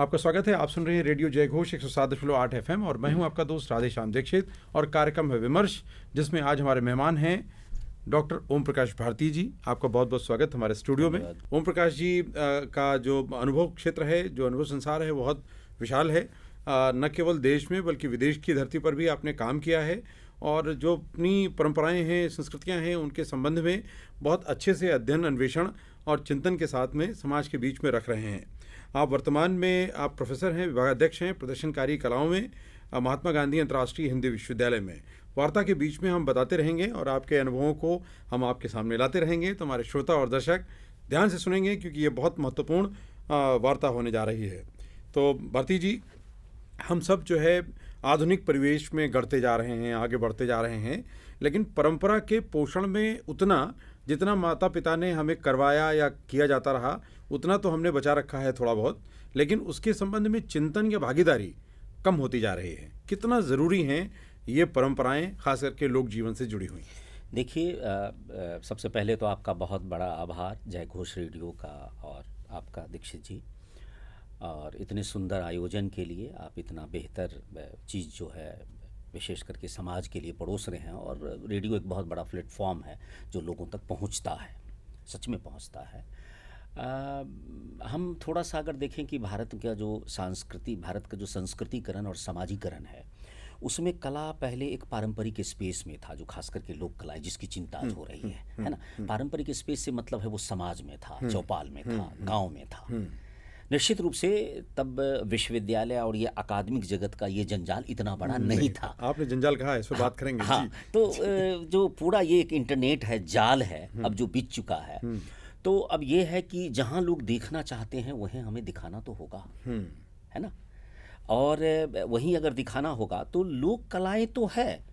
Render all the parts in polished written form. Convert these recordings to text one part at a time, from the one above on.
आपका स्वागत है। आप सुन रहे हैं रेडियो जय घोष 107.8 FM और मैं हूं आपका दोस्त राधेश्याम दीक्षित और कार्यक्रम है विमर्श, जिसमें आज हमारे मेहमान हैं डॉक्टर ओम प्रकाश भारती जी। आपका बहुत बहुत स्वागत हमारे स्टूडियो में। ओम प्रकाश जी का जो अनुभव क्षेत्र है, जो अनुभव संसार है, बहुत विशाल है। न केवल देश में बल्कि विदेश की धरती पर भी आपने काम किया है और जो अपनी परंपराएं हैं, संस्कृतियां हैं, उनके संबंध में बहुत अच्छे से अध्ययन, अन्वेषण और चिंतन के साथ में समाज के बीच में रख रहे हैं। आप वर्तमान में आप प्रोफेसर हैं, विभागाध्यक्ष हैं प्रदर्शनकारी कलाओं में महात्मा गांधी अंतर्राष्ट्रीय हिंदी विश्वविद्यालय में। वार्ता के बीच में हम बताते रहेंगे और आपके अनुभवों को हम आपके सामने लाते रहेंगे, तो हमारे श्रोता और दर्शक ध्यान से सुनेंगे क्योंकि ये बहुत महत्वपूर्ण वार्ता होने जा रही है। तो भारती जी, हम सब जो है आधुनिक परिवेश में गढ़ते जा रहे हैं, आगे बढ़ते जा रहे हैं, लेकिन परंपरा के पोषण में उतना जितना माता पिता ने हमें करवाया या किया जाता रहा उतना तो हमने बचा रखा है थोड़ा बहुत, लेकिन उसके संबंध में चिंतन या भागीदारी कम होती जा रही है। कितना ज़रूरी हैं ये परंपराएं, खास करके लोक जीवन से जुड़ी हुई? देखिए, सबसे पहले तो आपका बहुत बड़ा आभार जय घोष रेडियो का और आपका दीक्षित जी, और इतने सुंदर आयोजन के लिए। आप इतना बेहतर चीज़ जो है विशेष करके समाज के लिए परोस रहे हैं, और रेडियो एक बहुत बड़ा प्लेटफॉर्म है जो लोगों तक पहुंचता है, सच में पहुंचता है। हम थोड़ा सा अगर देखें कि भारत का जो संस्कृतिकरण और समाजीकरण है, उसमें कला पहले एक पारंपरिक स्पेस में था, जो खास करके लोक कलाएं जिसकी चिंता आज हो रही है ना। पारंपरिक स्पेस से मतलब है वो समाज में था, चौपाल में था, गांव में था। निश्चित रूप से तब विश्वविद्यालय और ये अकादमिक जगत का ये जंजाल इतना बड़ा नहीं था। आपने जंजाल कहा है, इस पर बात करेंगे। हाँ, जी। तो जो पूरा ये एक इंटरनेट है, जाल है, अब जो बीत चुका है, तो अब ये है कि जहाँ लोग देखना चाहते हैं वहीं हमें दिखाना तो होगा, है ना। और वहीं अगर दिखाना होगा तो लोक कलाएं तो है,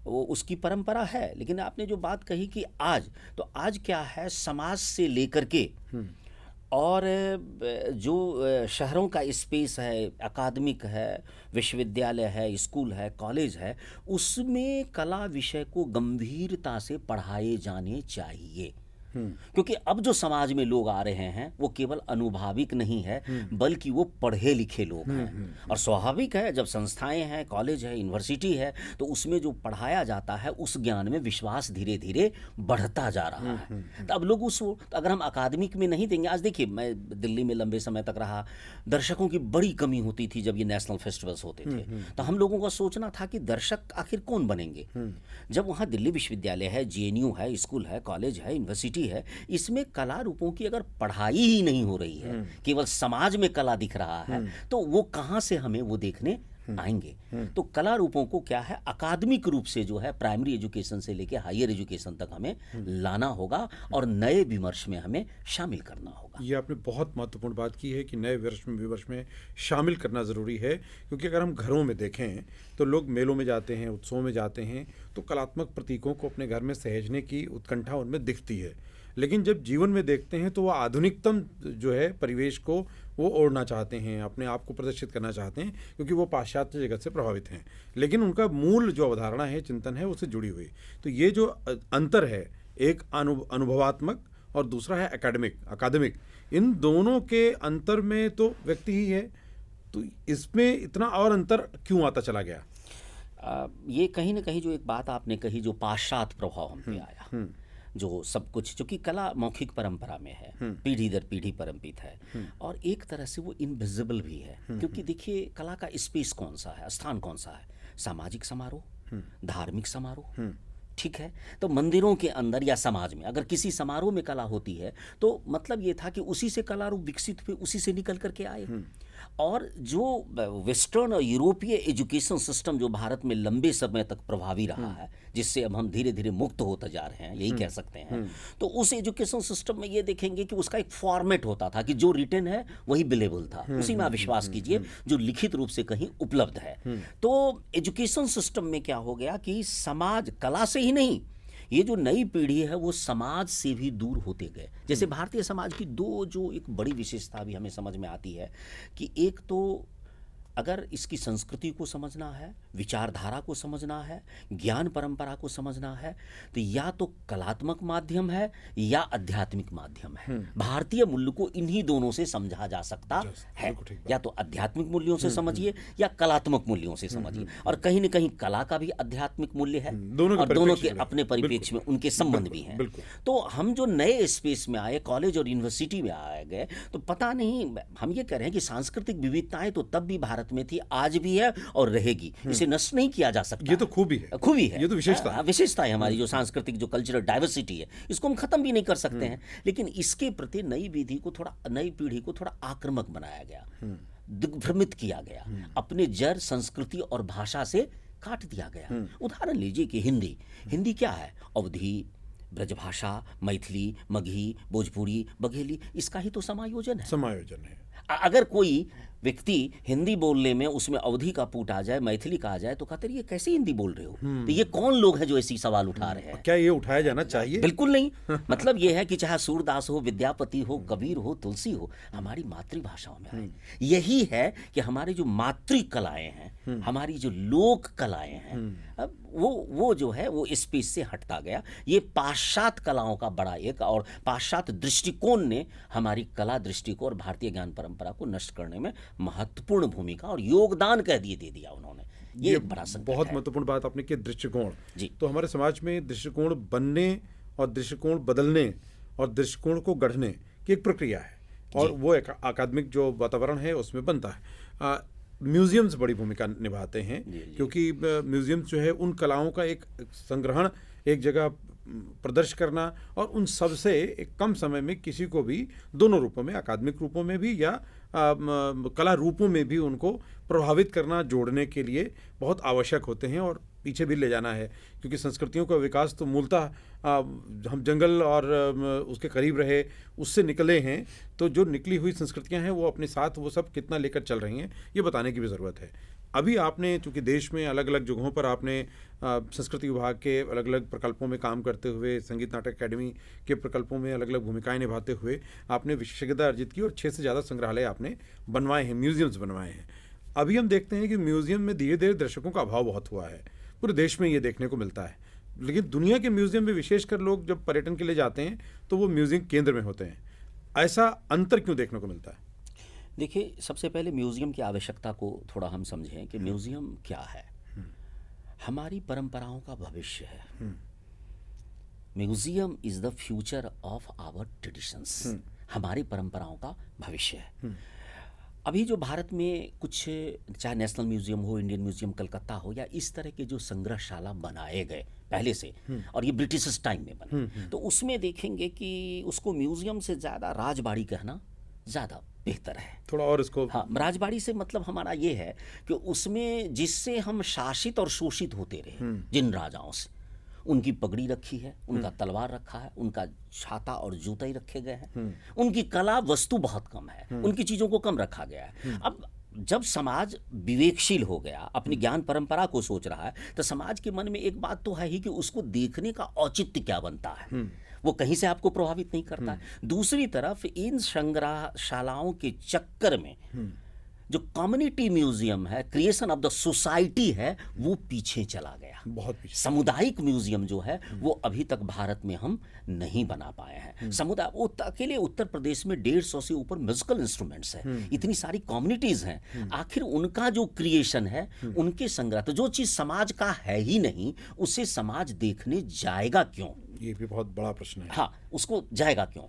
वो उसकी परंपरा है। लेकिन आपने जो बात कही कि आज क्या है, समाज से लेकर के और जो शहरों का स्पेस है, अकादमिक है, विश्वविद्यालय है, स्कूल है, कॉलेज है, उसमें कला विषय को गंभीरता से पढ़ाए जाने चाहिए। क्योंकि अब जो समाज में लोग आ रहे हैं वो केवल अनुभाविक नहीं है, बल्कि वो पढ़े लिखे लोग हैं। और स्वाभाविक है, जब संस्थाएं हैं, कॉलेज है, यूनिवर्सिटी है, तो उसमें जो पढ़ाया जाता है उस ज्ञान में विश्वास धीरे धीरे बढ़ता जा रहा है। तो अब लोग तो अगर हम अकादमिक में नहीं देंगे, आज देखिए मैं दिल्ली में लंबे समय तक रहा, दर्शकों की बड़ी कमी होती थी जब ये नेशनल फेस्टिवल्स होते थे। तो हम लोगों का सोचना था कि दर्शक आखिर कौन बनेंगे। जब वहाँ दिल्ली विश्वविद्यालय है, JNU है, स्कूल है, कॉलेज है, यूनिवर्सिटी है, इसमें कला रूपों की अगर पढ़ाई ही नहीं हो रही है, केवल समाज में कला दिख रहा है, तो वो कहां से हमें वो देखने आएंगे। तो कला रूपों को क्या है, अकादमिक रूप से जो है प्राइमरी एजुकेशन से लेकर हायर एजुकेशन तक हमें लाना होगा और नए विमर्श में हमें शामिल करना होगा। ये आपने बहुत महत्वपूर्ण बात की है कि नए विमर्श में शामिल करना ज़रूरी है, क्योंकि अगर हम घरों में देखें तो लोग मेलों में जाते हैं, उत्सवों में जाते हैं, तो कलात्मक प्रतीकों को अपने घर में सहेजने की उत्कंठा उनमें दिखती है। लेकिन जब जीवन में देखते हैं तो वो आधुनिकतम जो है परिवेश को वो ओढ़ना चाहते हैं, अपने आप को प्रदर्शित करना चाहते हैं, क्योंकि वो पाश्चात्य जगत से प्रभावित हैं। लेकिन उनका मूल जो अवधारणा है, चिंतन है, उससे जुड़ी हुई। तो ये जो अंतर है, एक अनुभवात्मक और दूसरा है अकादमिक, इन दोनों के अंतर में तो व्यक्ति ही है। तो इसमें इतना और अंतर क्यों आता चला गया? ये कहीं ना कहीं जो एक बात आपने कही, जो पाश्चात्य प्रभाव हम पे आया, जो सब कुछ, जो कि कला मौखिक परंपरा में है, पीढ़ी दर पीढ़ी परंपित है, और एक तरह से वो इनविजिबल भी है। क्योंकि देखिए, कला का स्पेस कौन सा है, स्थान कौन सा है? सामाजिक समारोह, धार्मिक समारोह, ठीक है। तो मंदिरों के अंदर या समाज में अगर किसी समारोह में कला होती है, तो मतलब ये था कि उसी से कला रूप विकसित हुए, उसी से निकल करके आए। और जो वेस्टर्न और यूरोपीय एजुकेशन सिस्टम जो भारत में लंबे समय तक प्रभावी रहा है, जिससे अब हम धीरे धीरे मुक्त होते जा रहे हैं, यही कह सकते हैं, तो उस एजुकेशन सिस्टम में ये देखेंगे कि उसका एक फॉर्मेट होता था कि जो रिटन है वही बिलेबल था, उसी में आप विश्वास कीजिए, जो लिखित रूप से कहीं उपलब्ध है। तो एजुकेशन सिस्टम में क्या हो गया कि समाज कला से ही नहीं, ये जो नई पीढ़ी है वो समाज से भी दूर होते गए। जैसे भारतीय समाज की दो जो एक बड़ी विशेषता भी हमें समझ में आती है कि एक तो अगर इसकी संस्कृति को समझना है, विचारधारा को समझना है, ज्ञान परंपरा को समझना है, तो या तो कलात्मक माध्यम है या आध्यात्मिक माध्यम है। भारतीय मूल्य को इन्हीं दोनों से समझा जा सकता है। बिल्कुल ठीक बात। या तो आध्यात्मिक मूल्यों से समझिए या कलात्मक मूल्यों से समझिए। और कहीं न कहीं कला का भी आध्यात्मिक मूल्य है, दोनों के और दोनों के परिप्रेक्ष्य में। अपने परिप्रेक्ष्य में उनके संबंध भी हैं। बिल्कुल। तो हम जो नए स्पेस में आए, कॉलेज और यूनिवर्सिटी में आ गए, तो पता नहीं, हम ये कह रहे हैं कि सांस्कृतिक विविधताएं तो तब भी भारत में थी, आज भी है और रहेगी। इसे नष्ट नहीं किया जा सकता। ये तो खूबी है, खूबी है, ये तो विशेषता है। विशेषता है हमारी, जो सांस्कृतिक, जो कल्चरल डाइवर्सिटी है, इसको हम खत्म भी नहीं कर सकते हैं। लेकिन इसके प्रति नई विधि को थोड़ा, नई पीढ़ी को थोड़ा आक्रामक बनाया गया, दिग्भ्रमित किया गया, अपने जड़, संस्कृति और भाषा से काट दिया गया। उदाहरण लीजिए कि हिंदी क्या है? अवधी, ब्रजभाषा, मैथिली, मगही, भोजपुरी, बघेली, इसका ही तो समायोजन है। अगर कोई व्यक्ति हिंदी बोलने में उसमें अवधी का पूट आ जाए, मैथिली का आ जाए, तो कहते ये कैसे हिंदी बोल रहे हो? तो ये कौन लोग हैं जो ऐसी सवाल उठा रहे हैं? क्या ये उठाया जाना चाहिए? बिल्कुल नहीं। मतलब ये है कि चाहे सूरदास हो, विद्यापति हो, कबीर हो, तुलसी हो, हमारी मातृभाषाओं में आए। यही है कि हमारी जो मातृ कलाएं हैं, हमारी जो लोक कलाएं हैं, अब वो जो है वो स्पेस से हटता गया। ये पाश्चात्य कलाओं का बड़ा एक, और पाश्चात्य दृष्टिकोण ने हमारी कला दृष्टि को और भारतीय ज्ञान परंपरा को नष्ट करने में महत्वपूर्ण भूमिका और योगदान कह दिए, दे दिया उन्होंने। ये एक बड़ा संकट बहुत है। महत्वपूर्ण बात आपने की, दृष्टिकोण। जी। तो हमारे समाज में दृष्टिकोण बनने और दृष्टिकोण बदलने और दृष्टिकोण को गढ़ने की एक प्रक्रिया है, और वो एक अकादमिक जो वातावरण है उसमें बनता है। म्यूजियम्स बड़ी भूमिका निभाते हैं, क्योंकि म्यूजियम्स जो है उन कलाओं का एक संग्रहण, एक जगह प्रदर्शित करना, और उन सब से एक कम समय में किसी को भी दोनों रूपों में, अकादमिक रूपों में भी या कला रूपों में भी उनको प्रभावित करना, जोड़ने के लिए बहुत आवश्यक होते हैं और पीछे भी ले जाना है। क्योंकि संस्कृतियों का विकास तो मूलतः हम जंगल और उसके करीब रहे, उससे निकले हैं। तो जो निकली हुई संस्कृतियां हैं वो अपने साथ वो सब कितना लेकर चल रही हैं, ये बताने की भी ज़रूरत है। अभी आपने, चूँकि देश में अलग अलग जगहों पर आपने संस्कृति विभाग के अलग अलग प्रकल्पों में काम करते हुए, संगीत नाटक अकेडमी के प्रकल्पों में अलग अलग भूमिकाएं निभाते हुए आपने विशेषज्ञता अर्जित की और 6 से ज़्यादा संग्रहालय आपने बनवाए हैं, म्यूजियम्स बनवाए हैं। अभी हम देखते हैं कि म्यूजियम में धीरे धीरे दर्शकों का अभाव बहुत हुआ है, पूरे देश में ये देखने को मिलता है। लेकिन दुनिया के म्यूजियम में विशेषकर लोग जब पर्यटन के लिए जाते हैं तो वो म्यूजियम केंद्र में होते हैं। ऐसा अंतर क्यों देखने को मिलता है? देखिए, सबसे पहले म्यूजियम की आवश्यकता को थोड़ा हम समझें कि म्यूजियम क्या है। हमारी परंपराओं का भविष्य है। Museum is the future of our traditions. हमारी परंपराओं का भविष्य है। अभी जो भारत में कुछ, चाहे नेशनल म्यूजियम हो, इंडियन म्यूजियम कलकत्ता हो, या इस तरह के जो संग्रहशाला बनाए गए पहले से, और ये ब्रिटिश टाइम में बने, तो उसमें देखेंगे कि उसको म्यूजियम से ज़्यादा राजबाड़ी कहना ज़्यादा बेहतर है। थोड़ा और इसको, हाँ, राजबाड़ी से मतलब हमारा ये है कि उसमें जिससे हम शासित और शोषित होते रहे, जिन राजाओं से, उनकी पगड़ी रखी है, उनका तलवार रखा है, उनका छाता और जूता ही रखे गए हैं, उनकी कला वस्तु बहुत कम है, उनकी चीज़ों को कम रखा गया है। अब जब समाज विवेकशील हो गया, अपनी ज्ञान परंपरा को सोच रहा है, तो समाज के मन में एक बात तो है ही कि उसको देखने का औचित्य क्या बनता है, वो कहीं से आपको प्रभावित नहीं करता है। दूसरी तरफ इन संग्रहशालाओं के चक्कर में जो कम्युनिटी म्यूजियम है, क्रिएशन ऑफ द सोसाइटी है, वो पीछे चला गया। बहुत पीछे। सामुदायिक म्यूजियम जो है वो अभी तक भारत में हम नहीं बना पाए हैं। समुदाय, वो अकेले उत्तर प्रदेश में 150 से ऊपर म्यूजिकल इंस्ट्रूमेंट्स हैं, इतनी सारी कम्युनिटीज हैं। आखिर उनका जो क्रिएशन है, उनके संग्रह, तो जो चीज़ समाज का है ही नहीं, उसे समाज देखने जाएगा क्यों? ये भी बहुत बड़ा प्रश्न है। हाँ, उसको जाएगा क्यों?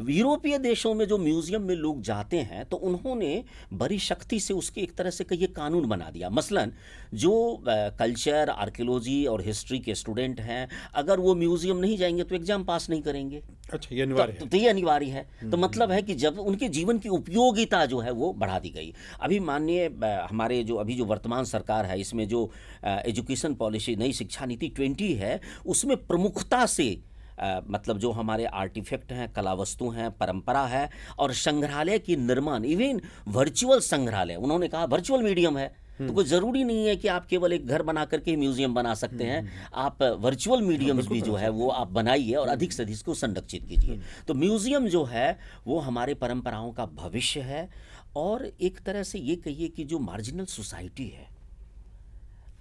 यूरोपीय देशों में जो म्यूजियम में लोग जाते हैं तो उन्होंने बड़ी शक्ति से उसके एक तरह से कहिए कानून बना दिया। मसलन जो कल्चर, आर्कियोलॉजी और हिस्ट्री के स्टूडेंट हैं, अगर वो म्यूजियम नहीं जाएंगे तो एग्जाम पास नहीं करेंगे। अच्छा, ये अनिवार्य है। तो ये अनिवार्य है। तो मतलब है कि जब उनके जीवन की उपयोगिता जो है वो बढ़ा दी गई। अभी माननीय हमारे जो अभी जो वर्तमान सरकार है, इसमें जो एजुकेशन पॉलिसी, नई शिक्षा नीति 20 है, उसमें प्रमुखता से मतलब जो हमारे आर्टिफैक्ट हैं, कला वस्तु हैं, परंपरा है, और संग्रहालय की निर्माण, इवन वर्चुअल संग्रहालय, उन्होंने कहा वर्चुअल मीडियम है, तो कोई ज़रूरी नहीं है कि आप केवल एक घर बना करके ही म्यूजियम बना सकते हैं। आप वर्चुअल मीडियम्स भी जो है वो आप बनाइए और अधिक से अधिक इसको संरक्षित कीजिए। तो म्यूजियम जो है वो हमारे परंपराओं का भविष्य है, और एक तरह से ये कहिए कि जो मार्जिनल सोसाइटी है,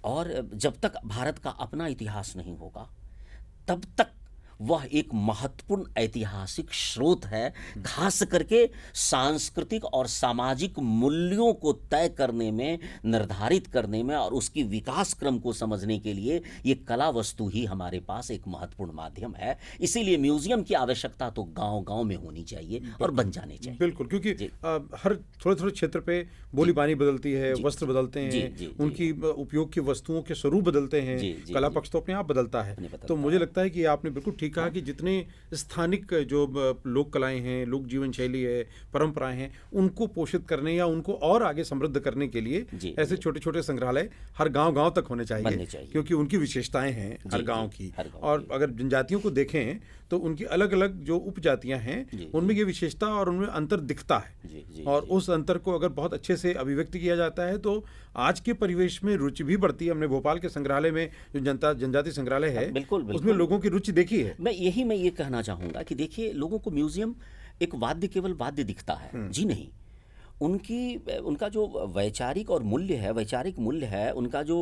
और जब तक भारत का अपना इतिहास नहीं होगा तब तक वह एक महत्वपूर्ण ऐतिहासिक स्रोत है, खास करके सांस्कृतिक और सामाजिक मूल्यों को तय करने में, निर्धारित करने में, और उसकी विकास क्रम को समझने के लिए ये कला वस्तु ही हमारे पास एक महत्वपूर्ण माध्यम है। इसीलिए म्यूजियम की आवश्यकता तो गांव-गांव में होनी चाहिए और बन जाने चाहिए। बिल्कुल, क्योंकि हर थोड़े-थोड़े क्षेत्र पे बोली बानी बदलती है, वस्त्र बदलते हैं, उनकी उपयोग की वस्तुओं के स्वरूप बदलते हैं, कला पक्ष तो अपने आप बदलता है। तो मुझे लगता है कि आपने बिल्कुल ठीक कहा कि जितने स्थानिक जो लोक कलाएं हैं, लोक जीवन शैली है, परंपराएं हैं, उनको पोषित करने या उनको और आगे समृद्ध करने के लिए ऐसे छोटे छोटे संग्रहालय हर गांव-गांव तक होने चाहिए, क्योंकि उनकी विशेषताएं हैं हर गांव की। और अगर जनजातियों को देखें तो उनकी अलग अलग जो उपजातियां हैं उनमें ये विशेषता और उनमें अंतर दिखता है, और उस अंतर को अगर बहुत अच्छे से अभिव्यक्त किया जाता है तो आज के परिवेश में रुचि भी बढ़ती है। हमने भोपाल के संग्रहालय में जो जनजाति संग्रहालय है, उसमें लोगों की रुचि देखी है। मैं ये कहना चाहूँगा कि देखिए, लोगों को म्यूजियम एक वाद्य केवल वाद्य दिखता है, जी नहीं। उनका जो वैचारिक मूल्य है, उनका जो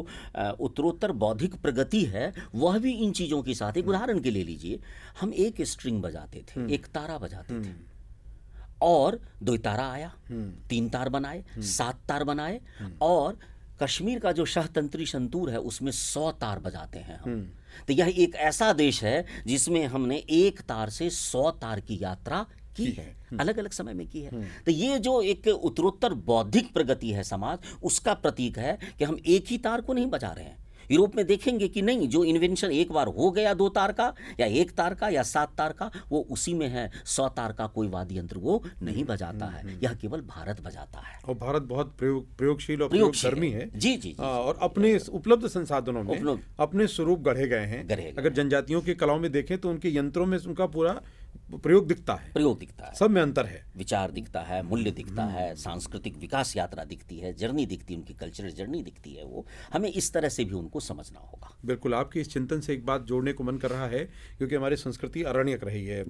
उत्तरोत्तर बौद्धिक प्रगति है, वह भी इन चीज़ों के साथ। एक उदाहरण के ले लीजिए, हम एक स्ट्रिंग बजाते थे, एक तारा बजाते थे, और 2 तारा आया, 3 तार बनाए, 7 तार बनाए, और कश्मीर का जो शहतंत्री संतूर है उसमें 100 तार बजाते हैं हम। तो यह एक ऐसा देश है जिसमें हमने 1 तार से 100 तार की यात्रा की है, अलग अलग समय में की है। तो ये जो एक उत्तरोत्तर बौद्धिक प्रगति है समाज, उसका प्रतीक है कि हम एक ही तार को नहीं बजा रहे हैं। यूरोप में देखेंगे कि नहीं, जो इन्वेंशन एक बार हो गया 2 तार का या 1 तार का या 7 तार का, वो उसी में है। 100 तार का कोई वाद्य यंत्र वो नहीं बजाता है, यह केवल भारत बजाता है। और भारत बहुत प्रयोगशील और प्रयोगधर्मी है। जी। और अपने उपलब्ध संसाधनों में अपने स्वरूप गढ़े गए हैं। अगर जनजातियों की कलाओं में देखें तो उनके यंत्रों में उनका पूरा प्रयोग दिखता है, सब में अंतर है, विचार दिखता है, मूल्य दिखता है, सांस्कृतिक विकास यात्रा दिखती है, जर्नी दिखती है, उनकी कल्चरल जर्नी दिखती है। वो हमें इस तरह से भी उनको समझना होगा। बिल्कुल, आपके इस चिंतन से एक बात जोड़ने को मन कर रहा है, क्योंकि हमारी संस्कृति अरण्यक रही है।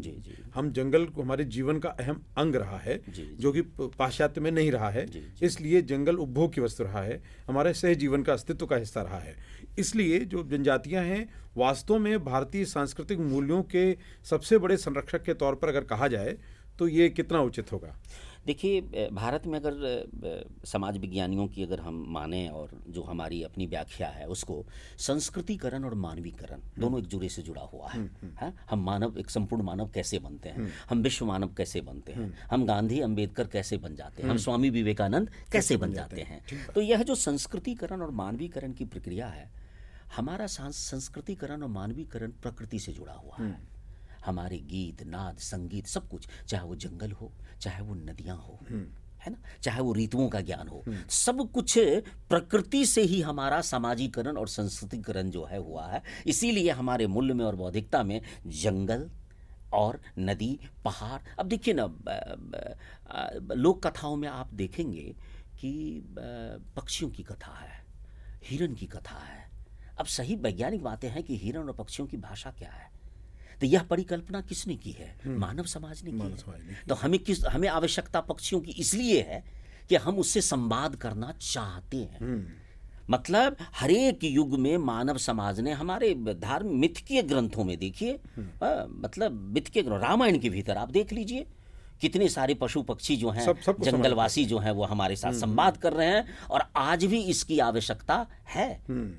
हम जंगल को हमारे जीवन का अहम अंग रहा है, जो कि पाश्चात्य में नहीं रहा है। इसलिए जंगल उपभोग की वस्तु रहा है, हमारे सह जीवन का अस्तित्व का हिस्सा रहा है। इसलिए जो जनजातियां हैं वास्तव में भारतीय सांस्कृतिक मूल्यों के सबसे बड़े संरक्षक के तौर पर अगर कहा जाए तो ये कितना उचित होगा? देखिए, भारत में अगर समाज विज्ञानियों की अगर हम माने, और जो हमारी अपनी व्याख्या है उसको, संस्कृतिकरण और मानवीकरण दोनों एक जुड़े से जुड़ा हुआ है। हम मानव, एक संपूर्ण मानव कैसे बनते हैं, हम विश्व मानव कैसे बनते हैं, हम गांधी अंबेडकर कैसे बन जाते हैं, हम स्वामी विवेकानंद कैसे बन जाते हैं। तो यह जो संस्कृतिकरण और मानवीकरण की प्रक्रिया है, हमारा संस्कृतिकरण और मानवीकरण प्रकृति से जुड़ा हुआ है। हमारे गीत, नाद, संगीत, सब कुछ, चाहे वो जंगल हो, चाहे वो नदियां हो, है ना, चाहे वो ऋतुओं का ज्ञान हो, सब कुछ प्रकृति से ही हमारा सामाजिकरण और संस्कृतिकरण जो है हुआ है। इसीलिए हमारे मूल्य में और बौद्धिकता में जंगल और नदी, पहाड़। अब देखिए ना, लोक कथाओं में आप देखेंगे कि पक्षियों की कथा है, हिरन की कथा है। अब सही वैज्ञानिक बातें हैं कि हिरन और पक्षियों की भाषा क्या है, तो यह परिकल्पना किसने की है? मानव समाज ने की है। तो हमें आवश्यकता पक्षियों की इसलिए है कि हम उससे संवाद करना चाहते हैं। मतलब हर एक युग में मानव समाज ने, हमारे धार्मिक मिथकीय ग्रंथों में देखिए, मतलब मिथकीय रामायण के भीतर आप देख लीजिए, कितने सारे पशु पक्षी जो हैं, जंगलवासी जो हैं, वो हमारे साथ संवाद कर रहे हैं, और आज भी इसकी आवश्यकता है।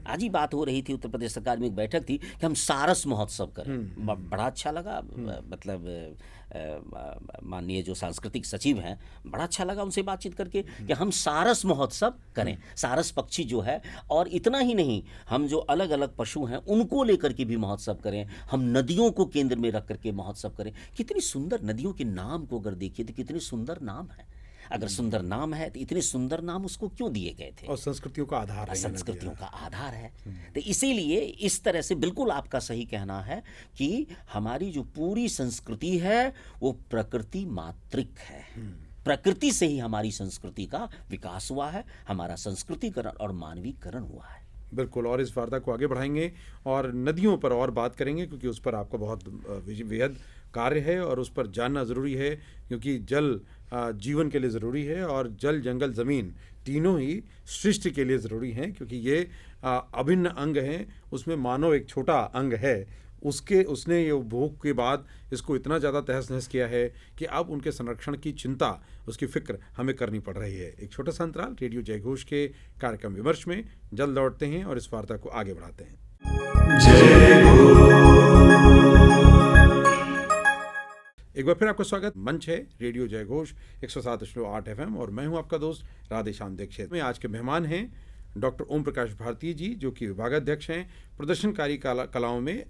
आज ही बात हो रही थी, उत्तर प्रदेश सरकार में एक बैठक थी कि हम सारस महोत्सव करें। बड़ा अच्छा लगा, मतलब माननीय जो सांस्कृतिक सचिव हैं, बड़ा अच्छा लगा उनसे बातचीत करके कि हम सारस महोत्सव करें, सारस पक्षी जो है, और इतना ही नहीं, हम जो अलग अलग पशु हैं उनको लेकर के भी महोत्सव करें, हम नदियों को केंद्र में रख करके महोत्सव करें। कितनी सुंदर नदियों के नाम को अगर देखिए तो कितने सुंदर नाम है। अगर सुंदर नाम है तो इतने सुंदर नाम उसको क्यों दिए गए थे? और संस्कृतियों का आधार है, संस्कृतियों का आधार है। तो इसीलिए इस तरह से बिल्कुल आपका सही कहना है कि हमारी जो पूरी संस्कृति है वो प्रकृति मात्रिक है। प्रकृति से ही हमारी संस्कृति का विकास हुआ है, हमारा संस्कृतिकरण और मानवीकरण हुआ है। बिल्कुल, और इस वार्ता को आगे बढ़ाएंगे और नदियों पर और बात करेंगे, क्योंकि उस पर आपका बहुत बेहद कार्य है और उस पर जानना ज़रूरी है, क्योंकि जल जीवन के लिए ज़रूरी है और जल, जंगल, ज़मीन तीनों ही सृष्टि के लिए ज़रूरी हैं, क्योंकि ये अभिन्न अंग हैं। उसमें मानव एक छोटा अंग है, उसने ये उपभोग के बाद इसको इतना ज़्यादा तहस नहस किया है कि अब उनके संरक्षण की चिंता, उसकी फिक्र हमें करनी पड़ रही है। एक छोटा सा अंतराल, रेडियो जयघोष के कार्यक्रम विमर्श में जल्द लौटते हैं और इस वार्ता को आगे बढ़ाते हैं। एक बार फिर आपका स्वागत। मंच है रेडियो जयघोष 107.8 FM और मैं हूं आपका दोस्त राधेश्याम दीक्षित। में आज के मेहमान हैं डॉक्टर ओम प्रकाश भारती जी, जो कि विभागाध्यक्ष हैं प्रदर्शनकारी कलाओं में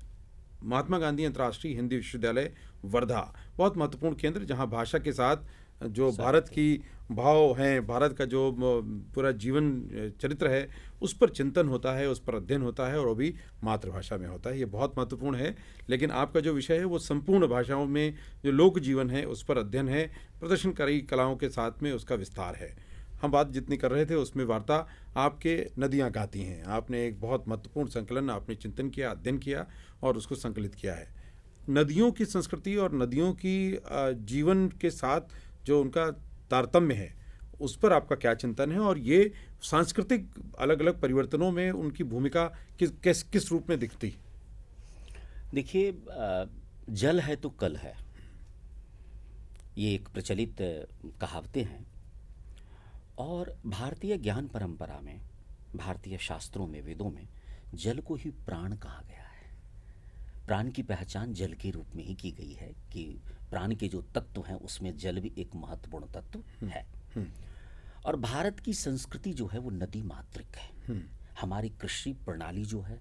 महात्मा गांधी अंतर्राष्ट्रीय हिंदी विश्वविद्यालय वर्धा। बहुत महत्वपूर्ण केंद्र, जहां भाषा के साथ जो भारत की भाव हैं, भारत का जो पूरा जीवन चरित्र है, उस पर चिंतन होता है, उस पर अध्ययन होता है और वो भी मातृभाषा में होता है। ये बहुत महत्वपूर्ण है। लेकिन आपका जो विषय है वो संपूर्ण भाषाओं में जो लोक जीवन है उस पर अध्ययन है, प्रदर्शनकारी कलाओं के साथ में उसका विस्तार है। हम बात जितनी कर रहे थे उसमें वार्ता आपके नदियाँ गाती हैं। आपने एक बहुत महत्वपूर्ण संकलन, आपने चिंतन किया, अध्ययन किया और उसको संकलित किया है। नदियों की संस्कृति और नदियों की जीवन के साथ जो उनका तारतम्य है, उस पर आपका क्या चिंतन है और ये सांस्कृतिक अलग अलग परिवर्तनों में उनकी भूमिका किस रूप में दिखती? देखिए, जल है तो कल है, ये एक प्रचलित कहावतें हैं और भारतीय ज्ञान परंपरा में, भारतीय शास्त्रों में, वेदों में जल को ही प्राण कहा गया है। प्राण की पहचान जल के रूप में ही की गई है कि प्राण के जो तत्व हैं उसमें जल भी एक महत्वपूर्ण तत्व है। और भारत की संस्कृति जो है वो नदी मातृक है। हमारी कृषि प्रणाली जो है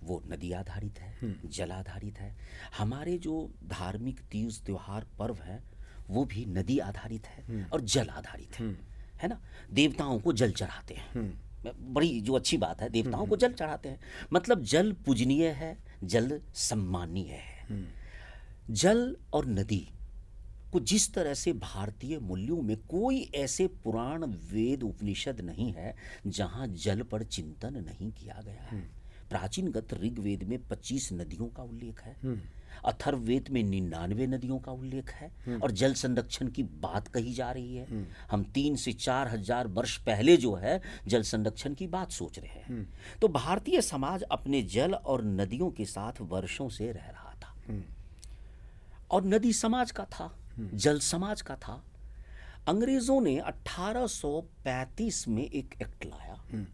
वो नदी आधारित है, जल आधारित है। हमारे जो धार्मिक तीज त्योहार पर्व है वो भी नदी आधारित है और जल आधारित है ना। देवताओं को जल चढ़ाते हैं, बड़ी जो अच्छी बात है, देवताओं को जल चढ़ाते हैं, मतलब जल पूजनीय है, जल सम्माननीय है। जल और नदी को जिस तरह से भारतीय मूल्यों में कोई ऐसे पुराण, वेद, उपनिषद नहीं है जहां जल पर चिंतन नहीं किया गया है। प्राचीनगत ऋग्वेद में 25 नदियों का उल्लेख है, अथर्ववेद में 99 नदियों का उल्लेख है और जल संरक्षण की बात कही जा रही है। हम 3 से 4 हजार वर्ष पहले जो है जल संरक्षण की बात सोच रहे हैं। तो भारतीय समाज अपने जल और नदियों के साथ वर्षों से रह रहा था और नदी समाज का था, जल समाज का था। अंग्रेजों ने 1835 में एक एक्ट लाया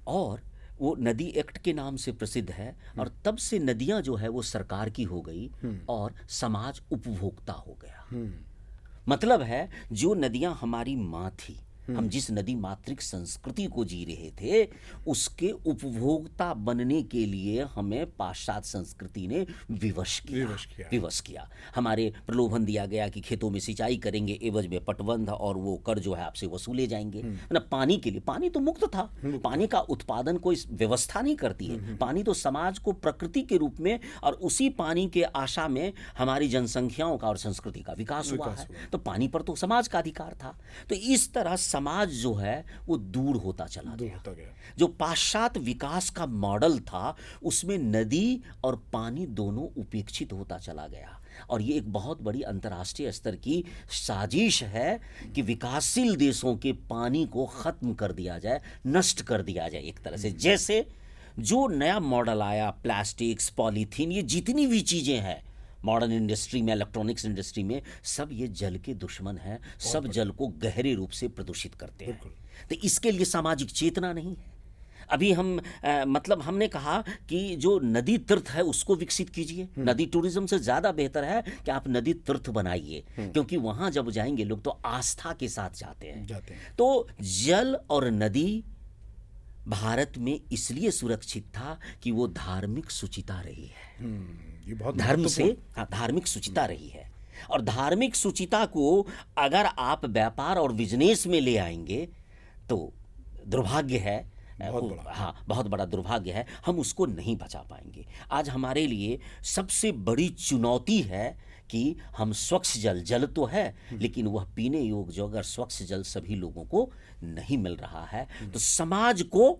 और वो नदी एक्ट के नाम से प्रसिद्ध है और तब से नदियां जो है वो सरकार की हो गई और समाज उपभोक्ता हो गया। मतलब है जो नदियां हमारी माँ थी, हम जिस नदी मातृक संस्कृति को जी रहे थे, उसके उपभोक्ता बनने के लिए हमें पाश्चात्य संस्कृति ने विवश किया। हमारे प्रलोभन दिया गया कि खेतों में सिंचाई करेंगे, एवज में पटबंध और वो कर जो है आपसे वसूले जाएंगे ना। पानी के लिए, पानी तो मुक्त था, पानी का उत्पादन कोई व्यवस्था नहीं करती है। पानी तो समाज को प्रकृति के रूप में और उसी पानी के आशा में हमारी जनसंख्याओं का और संस्कृति का विकास हुआ है। तो पानी पर तो समाज का अधिकार था। तो इस तरह समाज जो है वो दूर होता चला गया। जो पाश्चात्य विकास का मॉडल था उसमें नदी और पानी दोनों उपेक्षित होता चला गया और ये एक बहुत बड़ी अंतर्राष्ट्रीय स्तर की साजिश है कि विकासशील देशों के पानी को खत्म कर दिया जाए, नष्ट कर दिया जाए एक तरह से। जैसे जो नया मॉडल आया, प्लास्टिक्स, पॉलीथीन, ये जितनी भी चीजें हैं मॉडर्न इंडस्ट्री में, इलेक्ट्रॉनिक्स इंडस्ट्री में, सब ये जल के दुश्मन हैं, सब जल को गहरे रूप से प्रदूषित करते हैं। तो इसके लिए सामाजिक चेतना नहीं है। अभी हम मतलब हमने कहा कि जो नदी तीर्थ है उसको विकसित कीजिए। नदी टूरिज्म से ज़्यादा बेहतर है कि आप नदी तीर्थ बनाइए, क्योंकि वहाँ जब जाएंगे लोग तो आस्था के साथ जाते हैं। तो जल और नदी भारत में इसलिए सुरक्षित था कि वो धार्मिक शुचिता रही है। ये बहुत धर्म से धार्मिक शुचिता रही है और धार्मिक शुचिता को अगर आप व्यापार और बिजनेस में ले आएंगे तो दुर्भाग्य है, बहुत बड़ा दुर्भाग्य है, हम उसको नहीं बचा पाएंगे। आज हमारे लिए सबसे बड़ी चुनौती है कि हम स्वच्छ जल तो है, लेकिन वह पीने योग्य जो अगर स्वच्छ जल सभी लोगों को नहीं मिल रहा है, तो समाज को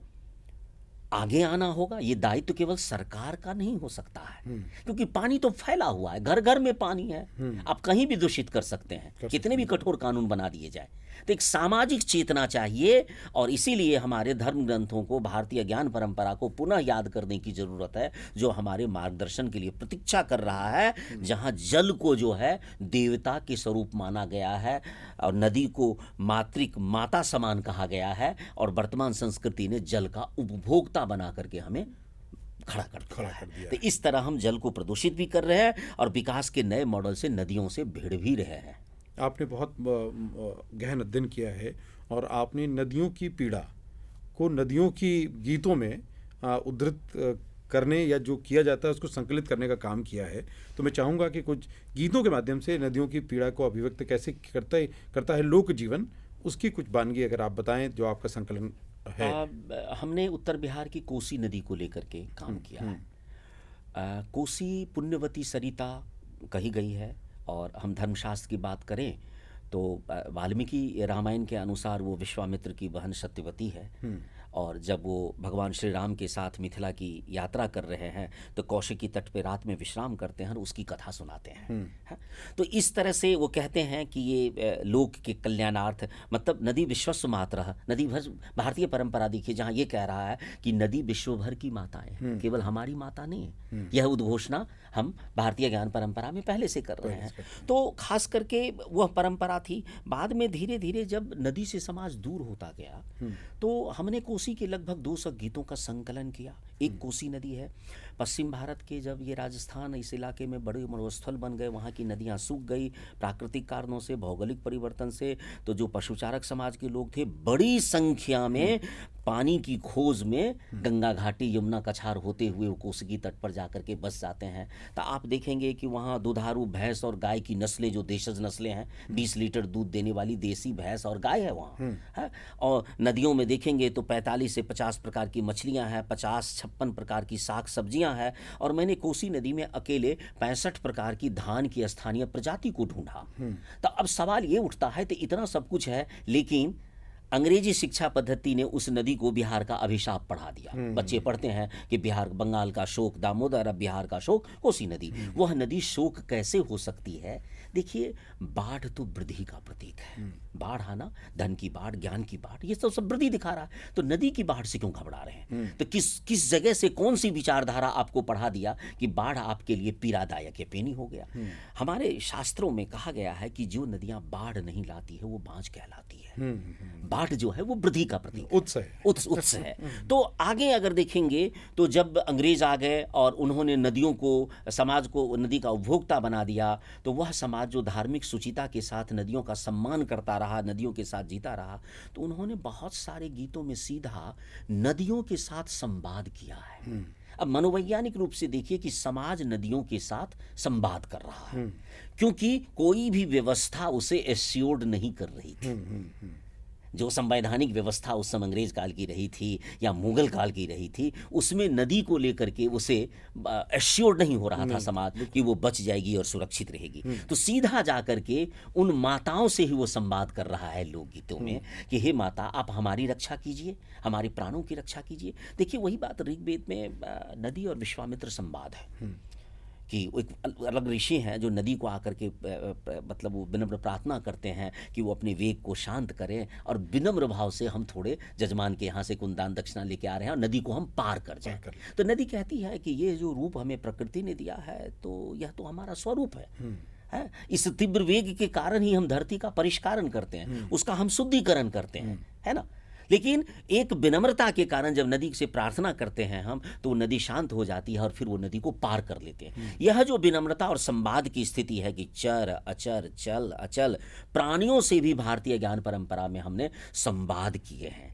आगे आना होगा। ये दायित्व केवल सरकार का नहीं हो सकता है, क्योंकि पानी तो फैला हुआ है, घर घर में पानी है, आप कहीं भी दूषित कर सकते हैं, कितने भी कठोर कानून बना दिए जाए। तो एक सामाजिक चेतना चाहिए, और इसीलिए हमारे धर्म ग्रंथों को, भारतीय ज्ञान परंपरा को पुनः याद करने की जरूरत है, जो हमारे मार्गदर्शन के लिए प्रतीक्षा कर रहा है, जहां जल को जो है देवता के स्वरूप माना गया है, और नदी को माता समान कहा गया है, और वर्तमान संस्कृति ने जल का उपभोक्ता बना करके हमें खड़ा कर दिया। तो इस तरह हम जल को प्रदूषित भी कर रहे हैं, और विकास के नए मॉडल से नदियों से भिड़ भी रहे हैं। आपने बहुत गहन अध्ययन किया है, और आपने नदियों की पीड़ा को नदियों की गीतों में उद्धृत करने, या जो किया जाता है उसको संकलित करने का काम किया है। तो मैं चाहूँगा कि कुछ गीतों के माध्यम से नदियों की पीड़ा को अभिव्यक्त कैसे करता है लोक जीवन, उसकी कुछ वानगी अगर आप बताएं जो आपका संकलन है। हमने उत्तर बिहार की कोसी नदी को लेकर के काम किया है। कोसी पुण्यवती सरिता कही गई है, और हम धर्मशास्त्र की बात करें तो वाल्मीकि रामायण के अनुसार वो विश्वामित्र की बहन सत्यवती है, और जब वो भगवान श्री राम के साथ मिथिला की यात्रा कर रहे हैं तो कौशिकी तट पे रात में विश्राम करते हैं और उसकी कथा सुनाते हैं। है? तो इस तरह से वो कहते हैं कि ये लोक के कल्याणार्थ, मतलब नदी विश्वस्व मातरः, नदी भर, भारतीय परंपरा देखिए जहाँ ये कह रहा है कि नदी विश्व भर की माता है, केवल हमारी माता नहीं है। यह उद्घोषणा हम भारतीय ज्ञान परंपरा में पहले से कर रहे हैं। तो खास करके वह परंपरा थी। बाद में धीरे धीरे जब नदी से समाज दूर होता गया, तो हमने कोसी के लगभग 200 गीतों का संकलन किया। एक कोसी नदी है, पश्चिम भारत के जब ये राजस्थान इस इलाके में बड़े मरुस्थल बन गए, वहाँ की नदियाँ सूख गई प्राकृतिक कारणों से, भौगोलिक परिवर्तन से, तो जो पशुचारक समाज के लोग थे बड़ी संख्या में पानी की खोज में गंगा घाटी, यमुना कछार होते हुए वो कोसी तट पर जाकर के बस जाते हैं। तो आप देखेंगे कि वहाँ दुधारू भैंस और गाय की नस्लें, जो देशज नस्लें हैं, 20 लीटर दूध देने वाली देसी भैंस और गाय है वहाँ है। और नदियों में देखेंगे तो 45 से 50 प्रकार की मछलियाँ हैं, 50-56 प्रकार की साग सब्जियाँ हैं, और मैंने कोसी नदी में अकेले 65 प्रकार की धान की स्थानीय प्रजाति को ढूंढा। तो अब सवाल ये उठता है, तो इतना सब कुछ है, लेकिन अंग्रेजी शिक्षा पद्धति ने उस नदी को बिहार का अभिशाप पढ़ा दिया। बच्चे पढ़ते हैं कि बिहार, बंगाल का शोक दामोदर, अब बिहार का शोक कोसी नदी। वह नदी शोक कैसे हो सकती है? देखिए, बाढ़ तो वृद्धि का प्रतीक है। बाढ़ आना, धन की बाढ़, ज्ञान की बाढ़, ये सब वृद्धि दिखा रहा है। तो नदी की बाढ़ से क्यों घबरा रहे हैं? तो किस जगह से कौन सी विचारधारा आपको पढ़ा दिया कि बाढ़ आपके लिए पीड़ादायक है, पेनी हो गया? हमारे शास्त्रों में कहा गया है कि जो नदियां बाढ़ नहीं लाती है वो बांझ कहलाती है। बाढ़ जो है वो वृद्धि का प्रतीक, उत्स है। तो आगे अगर देखेंगे तो जब अंग्रेज आ गए और उन्होंने नदियों को, समाज को नदी का उपभोक्ता बना दिया, तो वह समाज जो धार्मिक शुचिता के साथ नदियों का सम्मान करता रहा, नदियों के साथ जीता रहा, तो उन्होंने बहुत सारे गीतों में सीधा नदियों के साथ संवाद किया है। अब मनोवैज्ञानिक रूप से देखिए कि समाज नदियों के साथ संवाद कर रहा है, क्योंकि कोई भी व्यवस्था उसे एश्योर्ड नहीं कर रही थी। जो संवैधानिक व्यवस्था उस समय अंग्रेज काल की रही थी या मुगल काल की रही थी, उसमें नदी को लेकर के उसे एश्योर्ड नहीं हो रहा था समाज कि वो बच जाएगी और सुरक्षित रहेगी। तो सीधा जा करके उन माताओं से ही वो संवाद कर रहा है लोकगीतों में कि हे माता, आप हमारी रक्षा कीजिए, हमारे प्राणों की रक्षा कीजिए। देखिए, वही बात ऋग्वेद में नदी और विश्वामित्र संवाद है कि एक अलग ऋषि हैं जो नदी को आकर के मतलब वो विनम्र प्रार्थना करते हैं कि वो अपने वेग को शांत करें, और विनम्र भाव से हम थोड़े जजमान के यहाँ से कुछ दान दक्षिणा लेके आ रहे हैं और नदी को हम पार कर जाएं। तो नदी कहती है कि ये जो रूप हमें प्रकृति ने दिया है, तो यह तो हमारा स्वरूप है। इस तीव्र वेग के कारण ही हम धरती का परिष्करण करते हैं, उसका हम शुद्धिकरण करते हैं, है ना। लेकिन एक विनम्रता के कारण जब नदी से प्रार्थना करते हैं हम, तो नदी शांत हो जाती है और फिर वो नदी को पार कर लेते हैं। यह जो विनम्रता और संवाद की स्थिति है कि चर अचर, चल अचल, प्राणियों से भी भारतीय ज्ञान परंपरा में हमने संवाद किए हैं।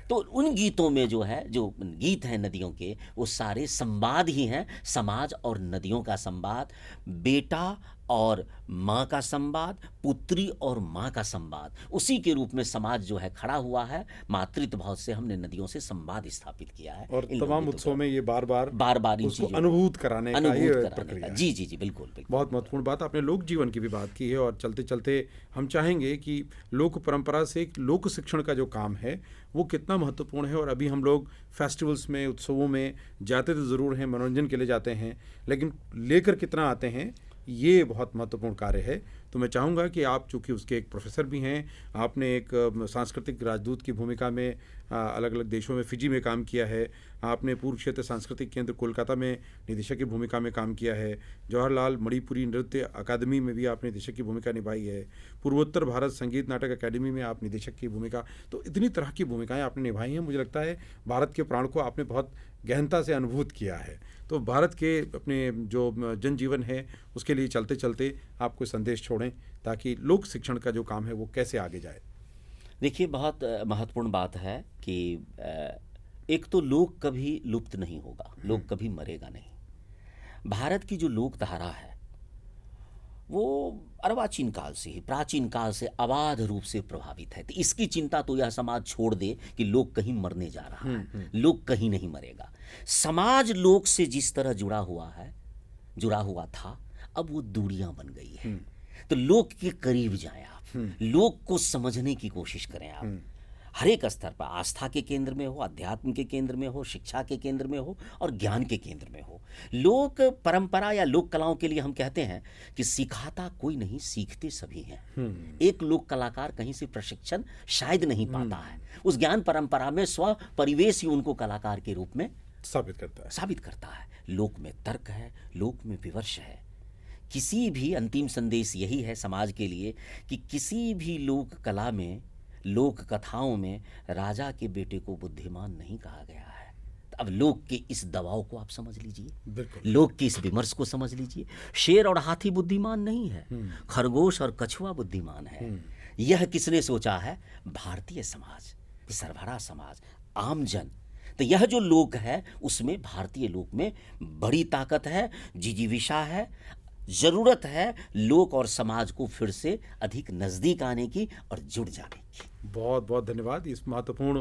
तो उन गीतों में जो है, जो गीत हैं नदियों के, वो सारे संवाद ही हैं, समाज और नदियों का संवाद। बेटा और माँ का संवाद, पुत्री और माँ का संवाद, उसी के रूप में समाज जो है खड़ा हुआ है। मातृत्व भाव से हमने नदियों से संवाद स्थापित किया है और इन तमाम लोकगीतों उत्सव में ये बार बार इन उसको चीजों को अनुभूत कराने का अनुभूत ये कराने प्रक्रिया का। है। जी जी जी, बिल्कुल बिल्कुल। बहुत महत्वपूर्ण बात, आपने लोक जीवन की भी बात की है और चलते चलते हम चाहेंगे कि लोक परंपरा से एक लोक शिक्षण का जो काम है वो कितना महत्वपूर्ण है। और अभी हम लोग फेस्टिवल्स में, उत्सवों में जाते तो ज़रूर हैं, मनोरंजन के लिए जाते हैं, लेकिन लेकर कितना आते हैं ये बहुत महत्वपूर्ण कार्य है। तो मैं चाहूँगा कि आप चूँकि उसके एक प्रोफेसर भी हैं, आपने एक सांस्कृतिक राजदूत की भूमिका में अलग अलग देशों में, फिजी में काम किया है, आपने पूर्व क्षेत्र सांस्कृतिक केंद्र कोलकाता में निदेशक की भूमिका में काम किया है, जवाहरलाल मणिपुरी नृत्य अकादमी में भी आपने निदेशक की भूमिका निभाई है, पूर्वोत्तर भारत संगीत नाटक अकादमी में आप निदेशक की भूमिका, तो इतनी तरह की भूमिकाएँ आपने निभाई हैं। मुझे लगता है भारत के प्राण को आपने बहुत गहनता से अनुभूत किया है। तो भारत के अपने जो जनजीवन है उसके लिए चलते चलते आप कोई संदेश छोड़ें ताकि लोक शिक्षण का जो काम है वो कैसे आगे जाए। देखिए, बहुत महत्वपूर्ण बात है कि एक तो लोक कभी लुप्त नहीं होगा, लोक कभी मरेगा नहीं। भारत की जो लोक धारा है वो अर्वाचीन काल से ही, प्राचीन काल से अबाध रूप से प्रभावित है। तो इसकी चिंता तो यह समाज छोड़ दे कि लोक कहीं मरने जा रहा है। लोक कहीं नहीं मरेगा। समाज लोक से जिस तरह जुड़ा हुआ था, अब वो दूरियां बन गई है। तो लोक के करीब जाएं आप, लोक को समझने की कोशिश करें आप, हर एक स्तर पर, आस्था के केंद्र में हो, अध्यात्म के केंद्र में हो, शिक्षा के केंद्र में हो और ज्ञान के केंद्र में हो। लोक परंपरा या लोक कलाओं के लिए हम कहते हैं कि सिखाता कोई नहीं, सीखते सभी हैं। एक लोक कलाकार कहीं से प्रशिक्षण शायद नहीं पाता है, उस ज्ञान परंपरा में स्व परिवेश ही उनको कलाकार के रूप में साबित करता है। लोक में तर्क है, लोक में विमर्श है। किसी भी, अंतिम संदेश यही है समाज के लिए कि किसी भी लोक कला में, लोक कथाओं में राजा के बेटे को बुद्धिमान नहीं कहा गया है। तो अब लोक के इस दबाव को आप समझ लीजिए, लोक के इस विमर्श को समझ लीजिए। शेर और हाथी बुद्धिमान नहीं है, खरगोश और कछुआ बुद्धिमान है। यह किसने सोचा है? भारतीय समाज, सरभरा समाज, आमजन। तो यह जो लोक है उसमें, भारतीय लोक में बड़ी ताकत है, जिजीविषा है, जरूरत है लोक और समाज को फिर से अधिक नजदीक आने की और जुड़ जाने की। बहुत बहुत धन्यवाद इस महत्वपूर्ण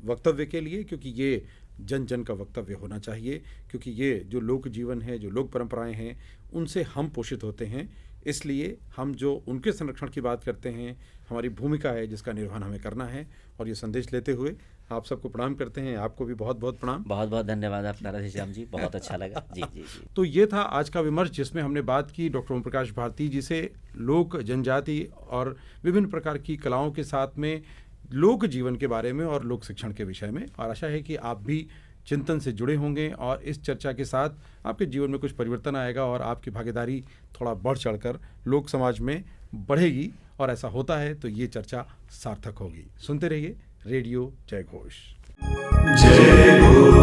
वक्तव्य के लिए, क्योंकि ये जन जन का वक्तव्य होना चाहिए, क्योंकि ये जो लोक जीवन है, जो लोक परंपराएं हैं, उनसे हम पोषित होते हैं। इसलिए हम जो उनके संरक्षण की बात करते हैं, हमारी भूमिका है जिसका निर्वहन हमें करना है। और ये संदेश लेते हुए आप सबको प्रणाम करते हैं। आपको भी बहुत बहुत प्रणाम। बहुत बहुत धन्यवाद आपका राधेश्याम जी, बहुत अच्छा लगा। जी जी जी। तो ये था आज का विमर्श, जिसमें हमने बात की डॉक्टर ओम प्रकाश भारती जी से लोक, जनजाति और विभिन्न प्रकार की कलाओं के साथ में लोक जीवन के बारे में और लोक शिक्षण के विषय में। और आशा है कि आप भी चिंतन से जुड़े होंगे और इस चर्चा के साथ आपके जीवन में कुछ परिवर्तन आएगा और आपकी भागीदारी थोड़ा बढ़ चढ़कर लोक समाज में बढ़ेगी। और ऐसा होता है तो ये चर्चा सार्थक होगी। सुनते रहिए रेडियो जय घोष। जय घोष।